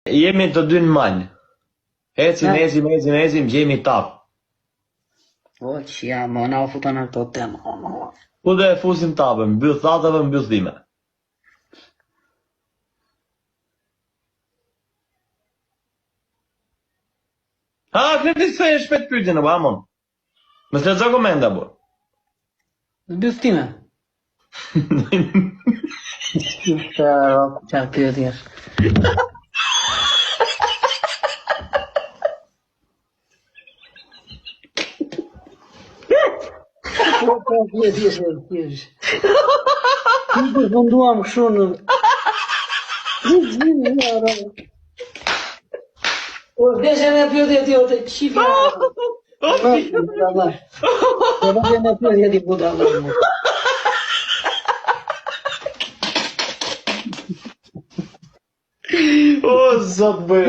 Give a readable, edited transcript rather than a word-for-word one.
Jemi të dy në mal. Ecim, gjejmë tap. O, që ja, më na u futën në këto tema. Ku dhe e fusim tapën, mbyll thatëve, mbyll dhime. Ha, këtë të fejë shpet pyetjen apo amon. Më lexo komenda po. Mbyll time. Qa pyetje është. Nuk përfunduam kështu në... O, deshe me pyetje ti o të qifja. Deshe me pyetje ti buda. O, zot bëj.